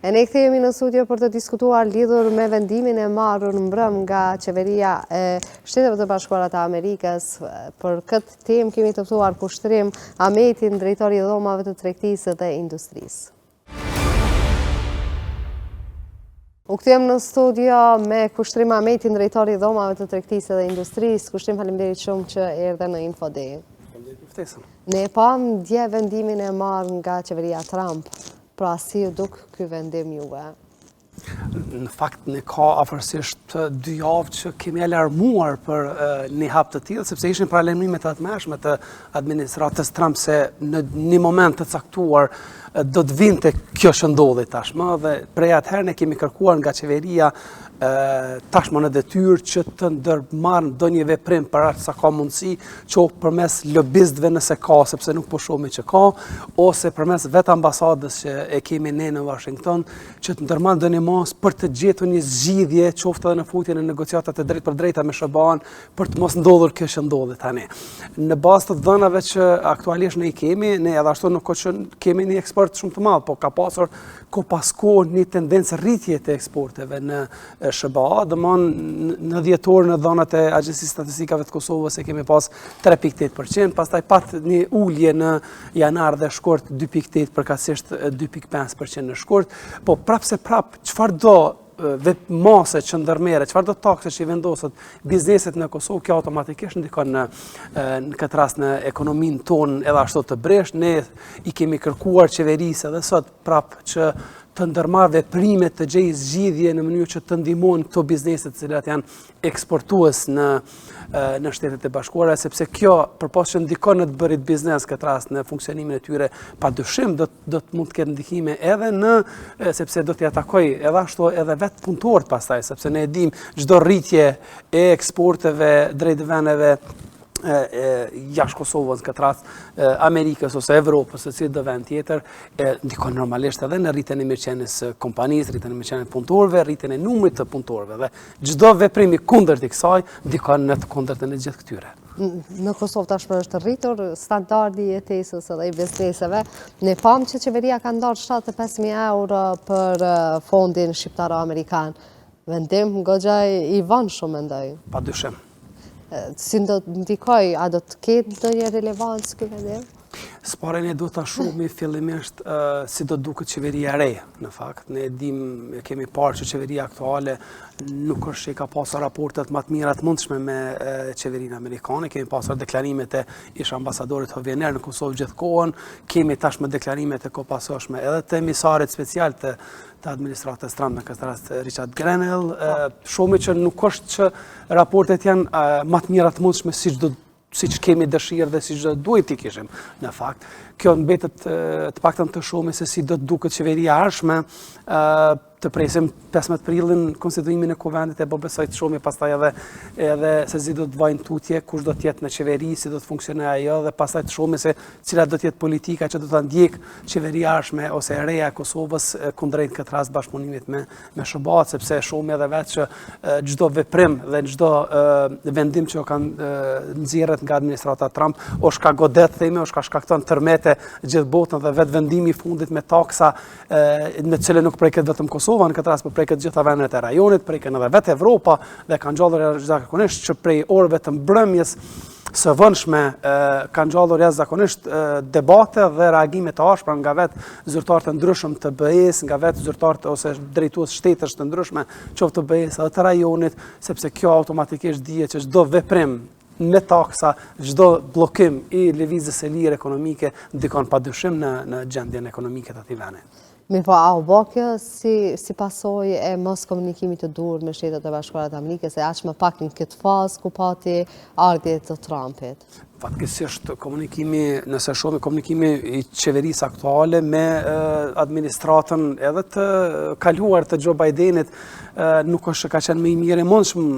E ne kthehemi në studio për të diskutuar lidhur me vendimin e marrur në mbrëm nga qeveria e Shteteve të Bashkuara të Amerikës. Për këtë temë kemi të ftuar kushtrim Ahmetin, drejtori i dhomave të tregtisë dhe industrisë. U kthem në studio me kushtrim Ahmetin, drejtori i dhomave të tregtisë dhe industrisë. Kushtrim, faleminderit shumë që erdhe në Infodej. Ne pam dje vendimin e marrë nga qeveria Trump. Pra si ju duk ky vendim juve? Në fakt ne ka afërsisht 2 javë që kemi alarmuar për një hap të tillë, sepse ishin paralajmërime të tmerrshme të administratës Trump se në një moment të caktuar do të vinte kjo që ndodhi tashmë, dhe prej atëherë ne kemi kërkuar nga qeveria tashmë në detyrë që të ndërmarrë ndonjë veprim për atë sa ka mundësi, qoftë përmes lobistëve nëse ka, sepse nuk po shohim që ka, ose përmes vetë ambasadës që e kemi ne në Washington, që të ndërmarrë ndonjë mos për të gjetur një zgjidhje, qoftë edhe në futjen e negociatat e drejtë për drejta me SBA-n, për të mos ndodhur kjo që ndodhi tani. Në bazë të dhënave që aktualisht ne i kemi, ne edhe ashtu nuk që kemi një eksport shumë të madh, po ka pasur një tendencë rritje të eksporteve në SBA, në dhjetor në dhënat e Agjencisë Statistikave të Kosovës e kemi pas 3.8%, pastaj pat një ulje në janar dhe shkurt 2.8%, përkatësisht 2.5% në shkurt, po prapse çfarë do mase që ndërmerret, çfarë do takse që i vendoset bizneset në Kosovë, kjo automatikisht ndikon në këtë rast në ekonominë tonë edhe ashtu të breshtë. Ne i kemi kërkuar qeverisë edhe sot prap që të ndërmarrë veprime të gjejë zgjidhje në mënyrë që të ndihmojnë këto biznese të cilat janë eksportues në Shtetet e Bashkuara, sepse kjo përpos që ndikon në të bërit biznes këtë rast në funksionimin e tyre, padyshim do të mund të ketë ndikime edhe sepse do t'i atakoj edhe ashtu edhe vetë punëtorët pastaj, sepse ne e dimë çdo rritje e eksporteve drejt vendeve jashtë Kosovës, këtë rast Amerikës ose Evropës, ose çdo vend tjetër, ndikon normalisht edhe në rritjen e mirëqenies së kompanisë, rritjen e mirëqenies të punëtorëve, rritjen e numrit të punëtorëve, dhe çdo veprim i kundërt i kësaj ndikon në të kundërtën e gjithë këtyre. Në Kosovë tashmë është rritur standardi i jetesës edhe i bizneseve. Ne pam që qeveria ka ndarë 75.000 euro për fondin shqiptaro-amerikan. Vendim goxha i vonshëm, mendoj. Padyshim. Si do të ndikoj, a do të ketë ndonjë relevancë ky vendim? S'pare ne do të shohim fillimisht si do duket qeveria re, në fakt. Ne kemi parë që qeveria aktuale nuk është që i ka pasur raportet më të mira të mundshme me qeverinë amerikane. Kemi pasur deklarimet e ish ambasadorit Hovjener në Kosovë gjithkohën, kemi tashmë deklarimet e kopasëshme edhe të emisarit special të administratës Trump, në këtë rast Richard Grenell. Shohim që nuk është që raportet janë më të mira të mundshme siç kemi dëshirë dhe siç duhet t'i kishim në fakt. Kjo mbetet të paktën të shohim se si do të duket qeveria ardhshme. Të presim 15 prillin konstituimin e kuvendit, e besoj të shohim pastaj edhe se si do të vajnë tutje, kush do të jetë në qeveri, si do të funksionojë ajo, dhe pastaj të shohim se cila do të jetë politika që do ta ndjek qeveria ardhshme ose e reja e Kosovës kundrejt këtë rast bashkëpunimit me SBA, sepse shohim edhe vetë që çdo veprim dhe çdo vendim që kanë nxjerrët nga administrata Trump është ka godet, themi, është ka shkakton tërmete gjithë botën, dhe vetë vendimi i fundit me taksa në cilën nuk preket vetëm Kosova, në këtë rast po preket gjitha vendet e rajonit, preken edhe vetë Evropa, dhe kanë gjallur jashtëzakonisht që prej orëve të mbrëmjes së vënshme kanë gjallur jashtëzakonisht debate dhe reagime të ashpra nga vetë zyrtarë të ndryshëm të BE-s, nga vetë zyrtarë ose drejtues shtetësh të ndryshme, qoftë të BE-s edhe të rajonit, sepse kjo automatikisht dihet që çdo veprim me taksa, çdo bllokim i lëvizjes së lirë ekonomike ndikon padyshim në gjendjen ekonomike të atij vendi. Po, a u bë kjo si pasojë e mos komunikimit të dur me Shtetet e Bashkuara të Amerikës, e aq më pak në këtë fazë ku pati ardhje të Trumpit? Fatkeqësisht nëse shohim komunikimi i qeverisë aktuale me administratën edhe të kaluar të Joe Bidenit, nuk është ka qenë më i mirë e mundshëm.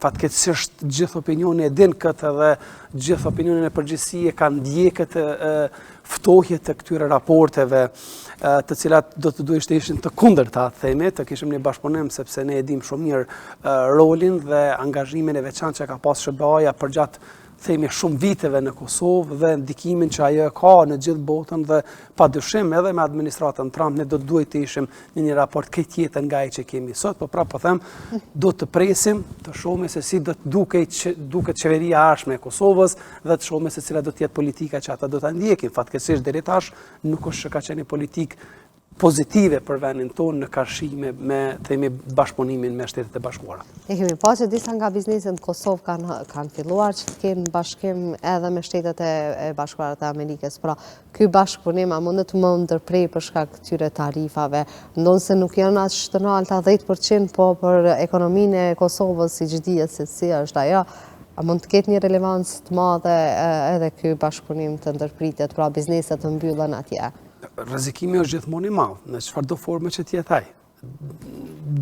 Fatkeqësisht gjithë opinioni e din këtë, dhe gjithë opinionin e përgjithësi e kanë ndjekë këtë ftohje të këtyre raporteve, të cilat do të duhet të ishin të kundërta, themi, të kishim një bashkëpunim, sepse ne e dim shumë mirë rolin dhe angazhimin e veçantë që ka pas SBA-ja përgjatë themi shumë viteve në Kosovë dhe ndikimin që ajo ka në gjithë botën dhe padyshim edhe me administratën Trump ne do të duhet të ishim në një raport këtë tjetër nga ai që kemi sot, po prapë po them, do të presim të shohim se si do të duket qeveria e ardhshme e Kosovës dhe të shohim se cila do të jetë politika që ata do ta ndjekin. Fatkeqësisht deri tash nuk është që ka qenë politikë pozitive për vendin tonë në karshime me themi bashkëpunimin me Shtetet e Bashkuara. E kemi pa që disa nga bizneset në Kosovë kanë filluar që të kenë bashkim edhe me Shtetet e Bashkuara të Amerikës. Pra, ky bashkëpunim a mundet më ndërprej për shkak këtyre tarifave, ndonë se nuk janë aq të larta 10%, po për ekonominë e Kosovës siç dihet se si është ajo, a mund të ketë një relevancë të madhe edhe ky bashkëpunim të ndërpritet, pra bizneset të mbyllen atje? Rrezikimi është gjithmonë i madh, në çfarëdo forme që të jetë ai.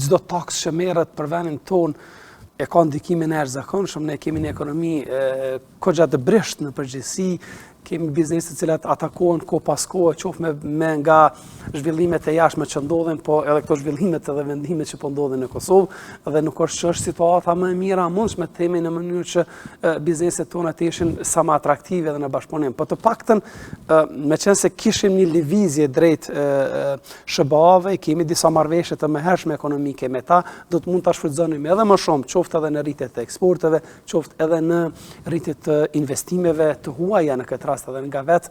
Çdo taks që merret për vendin tonë e ka ndikimin e jashtëzakonshëm, ne kemi një ekonomi goxha të brisht në përgjithësi, kemi biznese të cilat atakohen kohë pas kohë, qoftë me nga zhvillimet e jashtme që ndodhin, po edhe këto zhvillimet edhe vendimet që po ndodhin në Kosovë dhe nuk është që është situata më e mira mundshme të themi në mënyrë që bizneset tona të ishin sa më atraktive dhe në bashkëpunim. Po të paktën meqense se kishim një lëvizje drejt SBA-ve, kemi disa marrëveshje të mëhershme ekonomike me ta, do të mund ta shfrytëzonim edhe më shumë, qoftë edhe në rritje të eksporteve, qoftë edhe në rritje të investimeve të huaja në këtë rast edhe nga vetë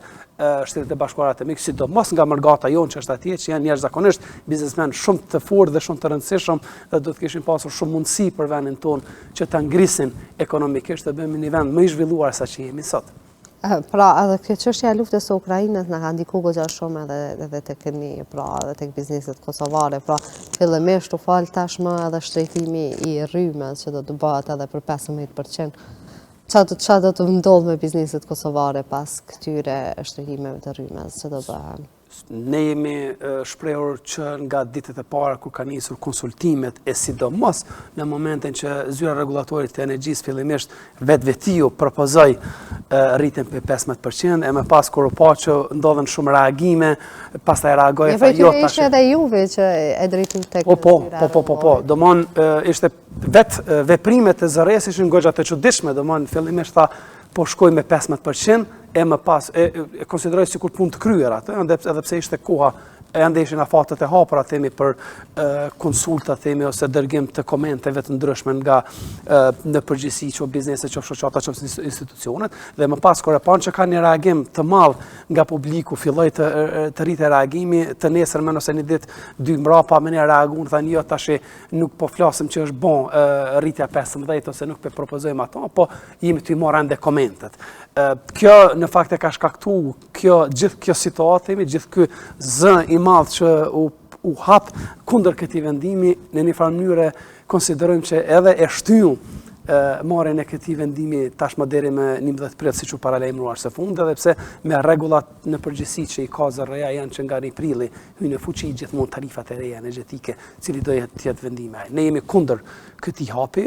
Shtetet e Bashkuara të Amerikës, sidomos nga mërgata jonë që është atje, që janë jashtëzakonisht biznesmen shumë të fortë dhe shumë të rëndësishëm dhe do të kishin pasur shumë mundësi për vendin tonë që ta ngrisin ekonomikisht dhe bëjmë një vend më i zhvilluar sa që jemi sot. Pra, edhe kjo çështja e luftës së Ukrainës na ka ndikuar goxha shumë edhe tek ne, pra, edhe tek bizneset kosovare, pra, fillimisht u fal tashmë edhe shtrejtimi i rrymës që do të bëhet edhe për 15%. Qa do të ndodhë me bizneset kosovare pas këtyre shtrejtimeve të rrymës që do bëhen? Ne jemi shprehur që nga ditët e para kur ka nisur konsultimet e sidomos në momentin që zyra rregullatorit të energjisë fillimisht vetvetiu propozoi rritjen për 15%, e më pas kur u pa që ndodhen shumë reagime, pastaj reagoi tha jo tash. Ishte edhe juve që e drejtu tek Po. Domthon ishte vetë veprimet e zërres ishin goxha të çuditshme, domthon fillimisht tha po shkoj me 15%, e më pas e konsideroj sikur punë të kryer atë, edhe pse ishte koha ende ishin afatet e hapura themi për konsulta themi ose dërgim të komenteve të ndryshme nga në përgjithësi që bizneset, që shoqata, që institucionet, dhe më pas kur e pan që ka një reagim të madh nga publiku, filloi të rritë reagimi, të nesërmen ose një ditë dy mbrapa me një reagun, thani jo tash nuk po flasim që është bon rritja 15 ose nuk po propozojmë ato, po jemi të i marrë ende komentet. Kjo në fakt e ka shkaktuar gjithë kjo situatë, gjithë ky zë i madh që u hap kundër këtij vendimi, në një farë mënyrë konsiderojmë që edhe e shtyu marrjen e këtij vendimi tashmë deri më 11 prill siç u paralajmëruar së fundi, edhe pse me rregullat në përgjithësi që i ka zërreja janë që nga prilli hyjnë në fuqi gjithmonë tarifat e reja energjetike, cili do të jetë vendimi. Ne jemi kundër këtij hapi,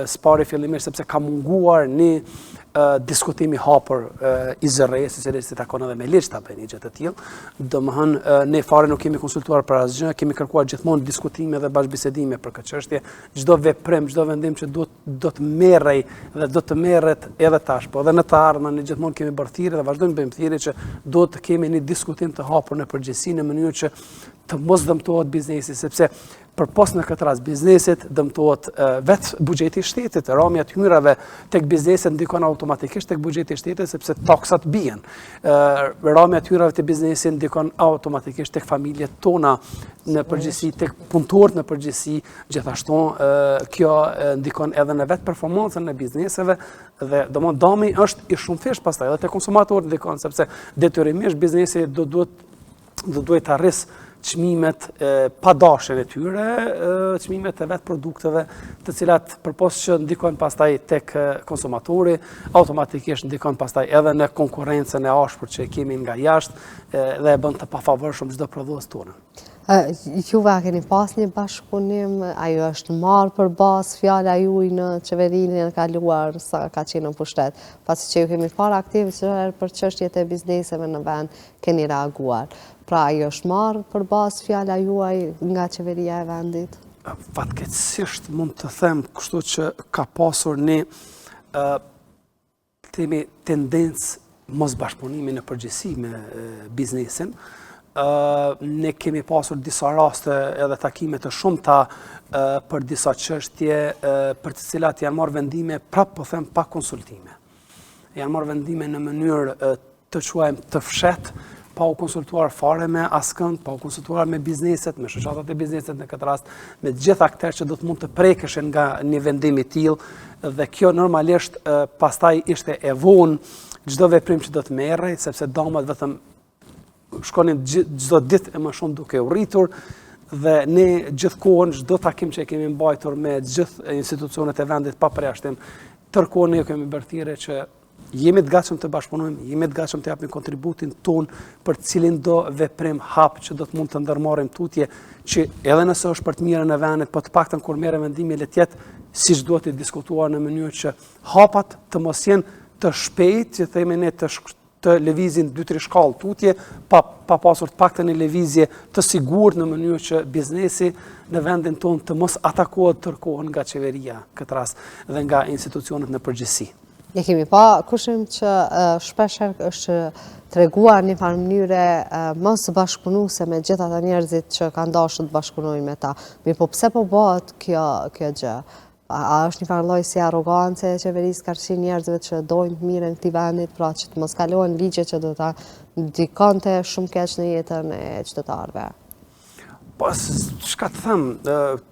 spari fillimisht sepse ka munguar një diskutimi hapur i zërrejës, se takon edhe me ligj ta bëjnë gjë të tillë. Domethënë ne fare nuk kemi konsultuar për asgjë, kemi kërkuar gjithmonë diskutime dhe bashkëbisedime për këtë çështje. Çdo veprim, çdo vendim që do të merrej dhe do të merret edhe tash, po edhe në të ardhmen ne gjithmonë kemi bërë thirrje dhe vazhdojmë bëjmë thirrje që do të kemi një diskutim të hapur në përgjithësi në mënyrë që të mos dëmtohet biznesi, sepse përpos në këtë rast biznesit dëmtohet vetë buxheti i shtetit, ramja e hyrave tek bizneset ndikon automatikisht tek buxheti i shtetit sepse taksat bien. Ramja e hyrave te biznesit ndikon automatikisht tek familjet tona në përgjithësi, tek punëtorët në përgjithësi, gjithashtu kjo ndikon edhe në vetë performancën e bizneseve dhe domosdoshmë dami është i shumëfisht pastaj edhe te konsumatorët ndikon sepse detyrimisht biznesi do duhet të arrisë çmimet pa dashjen e tyre, çmimet e vetë produkteve, të cilat përpos që ndikojnë pastaj tek konsumatori, automatikisht ndikojnë pastaj edhe në konkurrencën e ashpër që kemi nga jashtë dhe e bën të pafavorshëm çdo prodhues tonë. Juve keni pas një bashkëpunim, ajo është marrë për bazë fjala juaj në qeverinë e kaluar sa ka qenë në pushtet, pasi që ju kemi parë aktive për çështjet e bizneseve në vend, keni reaguar. Pra, ajo është marrë për bazë fjala juaj nga qeveria e vendit? Fatkeqësisht mund të them kështu që ka pasur një themi tendencë mos bashkëpunimi në përgjithësi me biznesin. Ne kemi pasur disa raste edhe takime të shumta për disa çështje për të cilat janë marrë vendime prapë po them pa konsultime. Janë marrë vendime në mënyrë të quajmë të fshehtë, pa u konsultuar fare me askënd, pa u konsultuar me bizneset, me shoqatat e bizneset në këtë rast, me të gjitha aktorët që do të mund të prekeshin nga një vendim i tillë, dhe kjo normalisht pastaj ishte e vonë çdo veprim që do të merrej, sepse damat vetëm shkonin çdo ditë e më shumë duke u rritur, dhe ne gjithkohën çdo takim që kemi mbajtur me gjithë institucionet e vendit pa përjashtim, tërkohën ne kemi bërthire që jemi të gatshëm të bashkëpunojmë, jemi të gatshëm të japim kontributin ton për cilin do veprim hap që do të mund të ndërmarrim tutje, që edhe nëse është për të mirën e vendit, po të paktën kur merrem vendimi le të jetë siç duhet të diskutuar në mënyrë që hapat të mos jenë të shpejt, që themi ne të lëvizin 2-3 shkallë tutje, pa pasur të paktën një lëvizje të sigurt në mënyrë që biznesi në vendin tonë të mos atakohet tërkohën nga qeveria këtë rast dhe nga institucionet në përgjithësi. Ne kemi pa kushtim që shpesher është treguar një farë mënyre mos bashkëpunuese me gjithë ata njerëzit që kanë dashur të bashkëpunojnë me ta. Mirë, po pse po bëhet kjo gjë? A është një farë lloj si arrogancë e qeverisë karshi njerëzve që dojnë të mirën këtij vendit, pra që të mos kalohen ligje që do ta ndikonte shumë keq në jetën e qytetarëve? Pas, çka të them,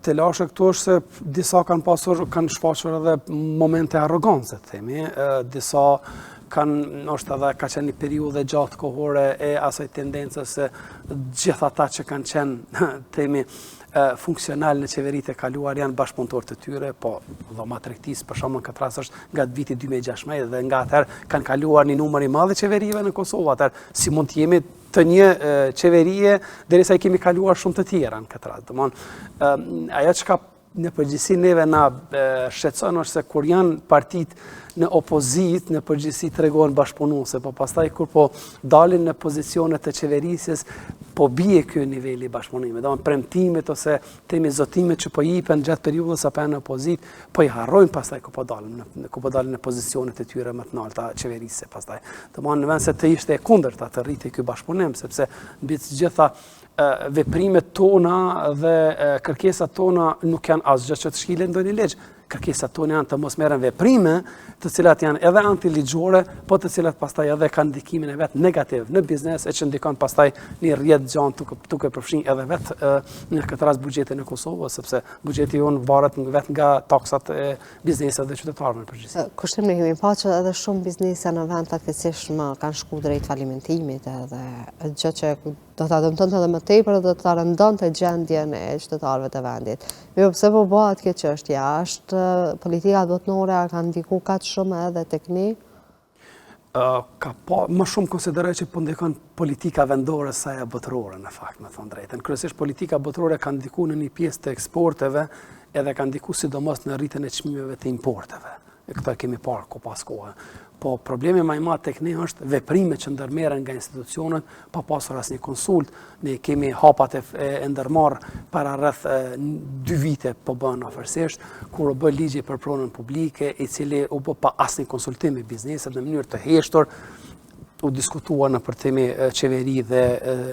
të lashe këtu është se disa kanë shfaqur edhe momente arrogance, themi, disa është edhe ka qenë një periudhë gjatë kohore e asaj tendencës se gjithë ata që kanë qenë, themi, funksional në qeveritë e kaluar janë bashkëpunëtor të tyre, po dhoma tregtisë për shembull këtë rast është nga viti 2016 dhe nga atëherë kanë kaluar një numër i madh qeverive në Kosovë, atëherë si mund të jemi të një qeverie derisa i kemi kaluar shumë të tjera në këtë rast. Domthonë, ajo çka në përgjithësi neve na shqetëson është se kur janë partitë në opozit, në përgjithësi tregohen bashkëpunuese, po pastaj kur po dalin në pozicionet të qeverisjes, po bie ky niveli i bashkëpunimit. Domthonë premtimet ose themi zotimet që po jipen gjatë periudhës apo në opozit, po i harrojnë pastaj ku po dalin në pozicionet e tyre më të larta qeverisje pastaj. Domthonë në vend se të ishte e kundërta të rritej ky bashkëpunim, sepse mbi të gjitha veprimet tona dhe kërkesat tona nuk janë asgjë që të shkilen ndonjë ligj. Kërkesat tona janë të mos merren veprime të cilat janë edhe antiligjore, po të cilat pastaj edhe kanë ndikimin e vet negativ në biznes, e që ndikon pastaj një rrjet gjanë duke përfshin edhe vet në këtë rast buxhetin e Kosovës, sepse buxheti jonë varet vet nga taksat e biznesit dhe qytetarëve në përgjithësi. Kushtim ne kemi pa që edhe shumë biznese në vend fatkeqësisht kanë shku drejt falimentimit, edhe gjë që do ta dëmtonte edhe më tepër dhe do ta rëndonte gjendjen e qytetarëve të vendit. Mirë, pse po bëhet kjo çështje? Është politika botërore ka ndikuar kaq shumë edhe tek ne? Më shumë konsideroj që po ndikon politika vendore sa e botërore në fakt, me thënë drejtën. Kryesisht politika botërore ka ndikuar në një pjesë të eksporteve edhe ka ndikuar sidomos në rritjen e çmimeve të importeve. Këtë kemi parë ko pas kohë. Po problemi më i madh tek ne është veprimet që ndërmerren nga institucionet pa pasur asnjë konsult. Ne kemi hapat e ndërmarr para rreth 2 vite po bën afërsisht, kur u bë ligji për pronën publike, i cili u bë pa asnjë konsultim me bizneset në mënyrë të heshtur. U diskutua në për temi qeveri dhe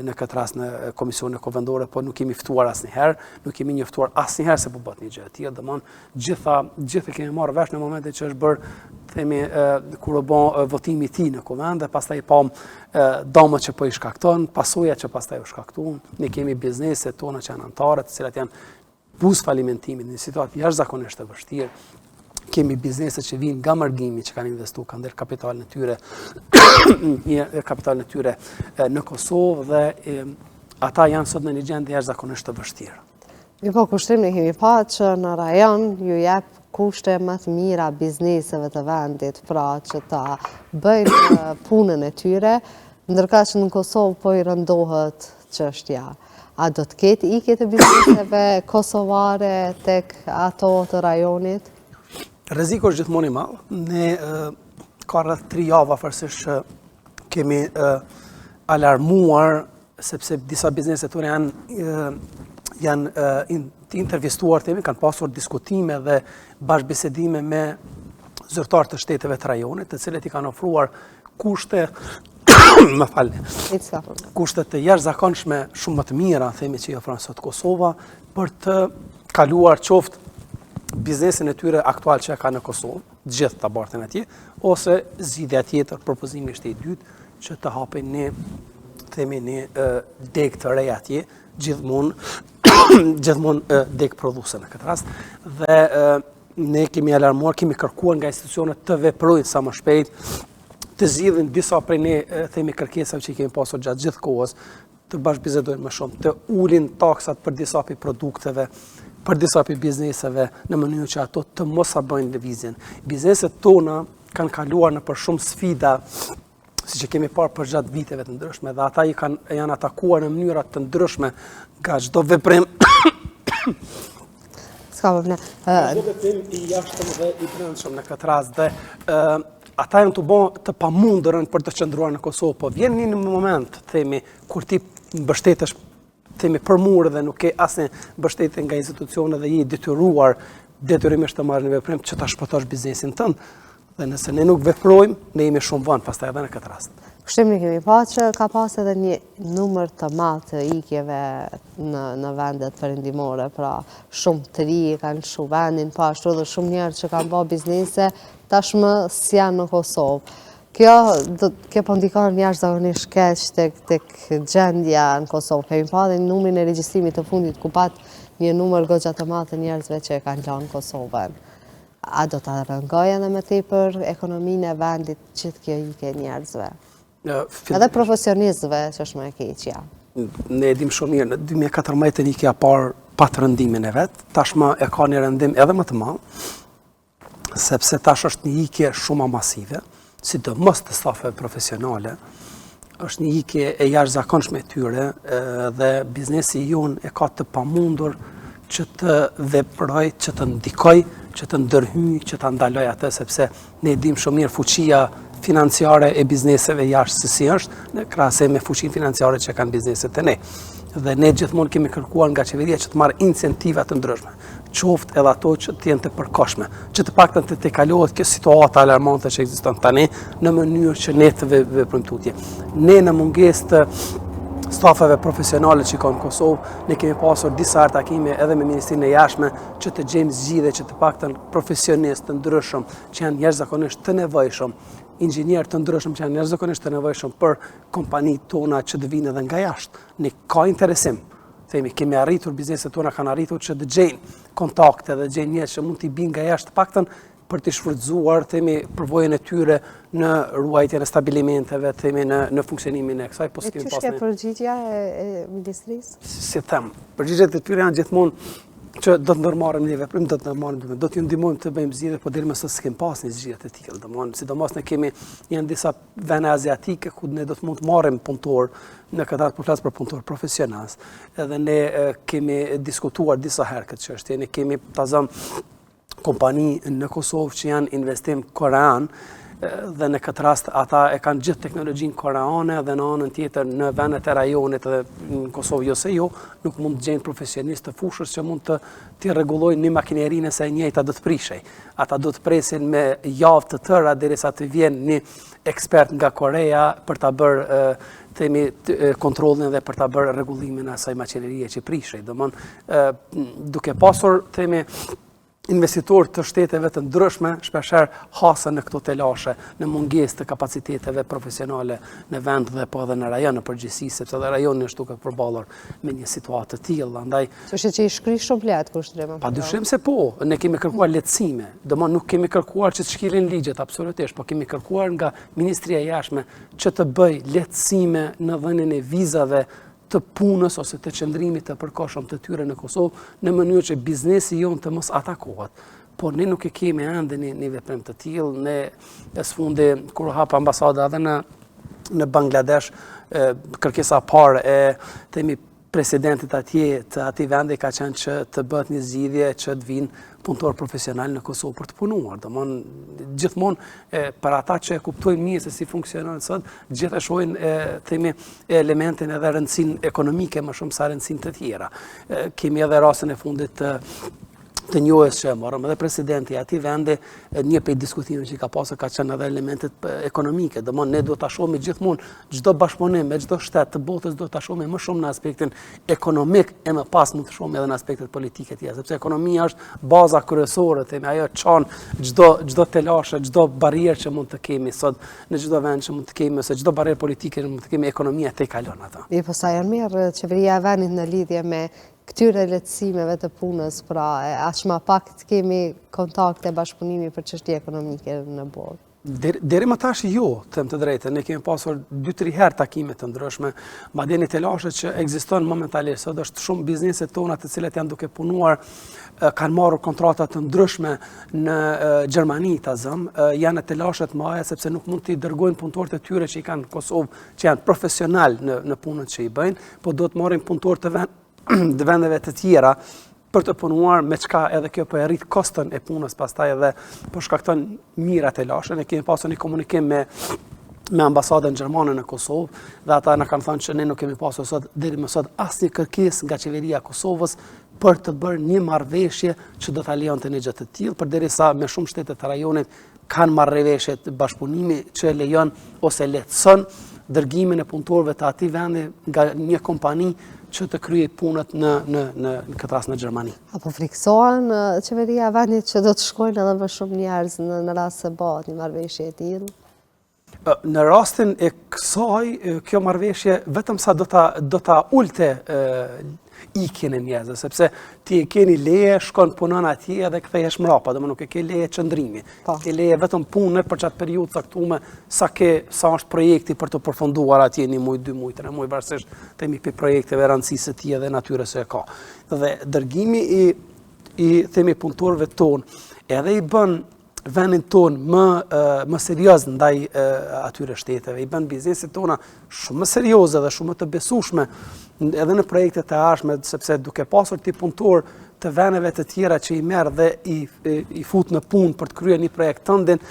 në këtë rast në Komisionin Kombëtar, po nuk kemi ftuar asnjëherë, nuk kemi njoftuar asnjëherë se po bëhet një gjë e tillë, domthonë gjithë kemi marrë vesh në momentin që është bërë themi kur u bën votimi i tij në Kuvend dhe pastaj pam dëmët që po i shkakton, pasojat që pastaj u shkaktuan. Ne kemi bizneset tona që janë anëtarë, të cilat janë buz falimentimit në situatë jashtëzakonisht të vështirë. Kemi bizneset që vinë nga margimi që kanë investuar, kanë ndër kapitalin e tyre në Kosovë dhe ata janë sot në një gjendje jashtëzakonisht të vështirë. Mi po kushtim ne kemi pa që në rajon ju jep kushte më të mira bizneseve të vendit, pra që ta bëjnë punën e tyre, ndërkaq që në Kosovë po i rëndohet çështja. A do të ketë ikje të bizneseve kosovare tek ato të rajonit? Rreziku është gjithmonë i madh. Ne ka rreth 3 javë afërsisht që kemi alarmuar sepse disa bizneset tona janë intervistuar, kanë pasur diskutime dhe bashkëbisedime me zyrtar të shteteve të rajonit, të cilët i kanë ofruar kushte më falni, kushte të jashtëzakonshme shumë më të mira, themi që i ofron sot Kosova, për të kaluar qoftë biznesin e tyre aktual që ka në Kosovë, gjithë të bartën atje, ose zgjidhja tjetër, propozimi ishte i dytë, që të hapin një deg të rej atje, gjithmonë deg prodhuese në këtë rast, dhe ne kemi alarmuar, kemi kërkuar nga institucionet të veprojnë sa më shpejt, të zgjidhin disa prej ne kërkesave që kemi pasur gjatë gjithë kohës, të bashkëbisedojnë më shumë, të ulin taksat për disa pi produkteve, për disa pi bizneseve, në mënyrë që ato të mos a bëjnë lëvizjen. Bizneset tona kanë kaluar në për shumë sfida, si që kemi parë për gjatë viteve të ndryshme, dhe ata janë atakuar në mënyrat të ndryshme nga çdo veprim. S'ka problem. Çdo veprim i jashtëm dhe i brendshëm në këtë rast, dhe ata janë të bënë të pamundurën për të qëndruar në Kosovë, po vjen një moment, kur ti mbështetesh për murë dhe nuk ke asnjë mbështetje nga institucionet dhe je i detyruar detyrimisht të marrë një veprim që ta shpëtosh biznesin tënd. Dhe nëse ne nuk veprojmë, ne jemi shumë vonë pastaj edhe në këtë rast. Kushtimin kemi pa që ka pas edhe një numër të madh të ikjeve në vendet perëndimore, pra shumë të ri kanë shu vendin, pa ashtu edhe shumë njerëz që kanë bërë biznese tashmë s'janë në Kosovë. Kjo po ndikon jashtëzakonisht keq tek gjendja në Kosovë. Kemi pa edhe numrin e regjistrimit të fundit ku pat një numër goxha të madh të njerëzve që e kanë lënë Kosovën. A do të rëngoj edhe me tepër ekonominë e vendit gjithë kjo ikje njerëzve? Edhe profesionistëve që është më e keqja. Ne e dim shumë mirë, në 2014 ikja parë pa të rëndimin e vetë, tashmë e ka një rëndim edhe më të madh, sepse tash është një ikje shumë masive, sidomos të stafeve profesionale, është një ikje e jashtëzakonshme e tyre dhe biznesi jonë e ka të pamundur që të veproj, që të ndikoj, që të ndërhyj, që të ndaloj atë, sepse ne dim shumë mirë fuqia financiare e bizneseve jashtë si është, në krahasim me fuqinë financiare që kanë bizneset e ne. Dhe ne gjithmonë kemi kërkuar nga qeveria që të marrë incentiva të ndryshme, qoftë edhe ato që të jenë të përkohshme, që të paktën të tejkalohet kjo situata alarmante që ekziston tani në mënyrë që ne të veprojmë tutje. Ne në mungesë të stafeve profesionale që ka në Kosovë, ne kemi pasur disa takime edhe me Ministrinë e Jashtme që të gjejmë zgjidhje që të paktën profesionistë të ndryshëm që janë jashtëzakonisht të nevojshëm, inxhinierë të ndryshëm që janë jashtëzakonisht të nevojshëm për kompanitë tona që të vinë edhe nga jashtë. Ne ka interesim. Kemi arritur, bizneset tona kanë arritur që të gjejnë kontakte dhe gjejnë njerëz që mund t'i binë nga jashtë paktën për të shfrytzuar përvojën e tyre në ruajtjen e stabilimenteve, në funksionimin e kësaj. E ç'është kjo përgjigja e ministrisë? Si them, përgjigjet e tyre janë gjithmonë që do të ndërmarrim një veprim, do t'ju ndihmojmë të bëjmë zgjidhje, por deri më sot s'kem pas një zgjidhje të tillë. Sidomos ne janë disa vende aziatike ku ne do të mund të marrim punëtor në këtë po flas për punëtor profesional. Edhe ne kemi diskutuar disa herë këtë çështje, ne kemi kompani në Kosovë që janë investim korean, dhe në këtë rast ata e kanë gjithë teknologjinë koreane dhe në anën tjetër në vendet e rajonit dhe në Kosovë nuk mund të gjejnë profesionistë të fushës që mund të rregullojnë një makinerinë se e njëjta do të prishej. Ata do të presin me javë të tëra derisa të vjen një ekspert nga Korea për ta bërë kontrollin dhe për ta bërë rregullimin e asaj makinerie që prishej. Duke pasur investitorë të shteteve të ndryshme shpeshherë hasën në këto telashe, në mungesë të kapaciteteve profesionale në vend dhe po edhe në rajon në përgjithësi, sepse edhe rajoni është duke përballur me një situatë të tillë. Andaj është që i shkri shumë lehtë kushtrimin. Padyshim se po, ne kemi kërkuar lehtësime. Nuk kemi kërkuar që të shkilin ligjet absolutisht, po kemi kërkuar nga Ministria e Jashtme që të bëj lehtësime në dhënien e vizave të punës ose të qëndrimit të përkohshëm të tyre në Kosovë në mënyrë që biznesi jonë të mos atakohet. Por ne nuk e kemi ende një veprim të tillë. Ne sfundi kur hap ambasada edhe në Bangladesh, kërkesa parë e presidentit atje të atij vendi ka qenë që të bëhet një zgjidhje që të vinë punëtor profesional në Kosovë për të punuar. Gjithmonë për ata që e kuptojnë mirë se si funksionon sot, gjithë e shohin elementin edhe rëndësinë ekonomike më shumë sa rëndësinë të tjera. Kemi edhe rastin e fundit të njohës që e morëm edhe presidenti i atij vendi, një prej diskutimeve që ka pasur ka qenë edhe elementet ekonomike. Domthonë ne duhet ta shohim gjithmonë çdo bashkëpunim me çdo shtet të botës duhet ta shohim më shumë në aspektin ekonomik e më pas mund të shohim edhe në aspektet politike të tjera, sepse ekonomia është baza kryesore, themi ajo çon çdo telashe, çdo barrierë që mund të kemi sot në çdo vend që mund të kemi ose çdo barrierë politike që mund të kemi, ekonomia te kalon ato. Po sa janë mirë qeveria e vendit në lidhje me këtyre lehtësimeve të punës, pra aq më pak të kemi kontakte bashkëpunimi për çështje ekonomike në botë. Deri më tash jo, them të drejtën, ne kemi pasur 2-3 herë takime të ndryshme, madje në telashe që ekziston momentalisht, sot është shumë bizneset tona të cilat janë duke punuar, kanë marrë kontrata të ndryshme në Gjermani ta zëm, janë në telashe të mëdha sepse nuk mund t'i dërgojnë punëtorët e tyre që i kanë në Kosovë, që janë profesional në punën që i bëjnë, po do të marrin punëtorë të vendeve të tjera për të punuar, me çka edhe kjo po e rrit koston e punës pastaj edhe po shkakton mirat e lashën. Ne kemi pasur një komunikim me ambasadën gjermane në Kosovë dhe ata na kanë thënë që ne nuk kemi pasur sot deri më sot asnjë kërkesë nga qeveria e Kosovës për të bërë një marrëveshje që do ta lejonte një gjë të tillë, përderisa me shumë shtete të rajonit kanë marrëveshje të bashkëpunimi që lejon ose lehtëson dërgimin e punëtorëve të atij vendi nga një kompani që të kryej punët në këtë rast në Gjermani. Apo friksohen qeveria e vendit që do të shkojnë edhe më shumë njerëz në rast se bëhet një marrëveshje e tillë? Në rastin e kësaj, kjo marrëveshje vetëm sa do ta ulte ikjen e njerëzve, sepse ti e keni leje, shkon punon atje edhe kthehesh mbrapa, domethënë nuk e ke leje qëndrimi. Ke leje vetëm punë për çat periudhë caktuar sa është projekti për të përfunduar atje 1 muaj, 2 muaj, 3 muaj, varësisht temi për projekteve rëndësisë të tij edhe natyrës së ka. Dhe dërgimi i themi punëtorëve tonë edhe i bën vendin ton më serioz ndaj atyre shteteve, i bën bizneset tona shumë më serioze dhe shumë më të besueshme edhe në projektet e ardhshme, sepse duke pasur ti punëtor të vendeve të tjera që i merr dhe i fut në punë për të kryer një projekt tëndin,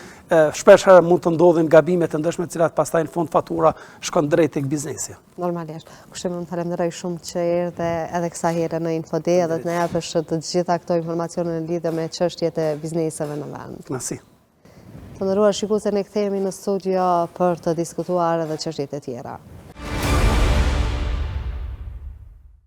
shpesh herë mund të ndodhin gabime të ndryshme të cilat pastaj në fund fatura shkon drejt tek biznesi. Normalisht. Kushtim të falenderoj shumë që erdhe edhe kësaj here në Infode dhe të na japësh të gjitha këto informacione në lidhje me çështjet e bizneseve në vend. Kënaqësi. Të nderuar shikues, ne kthehemi në studio për të diskutuar edhe çështjet e tjera.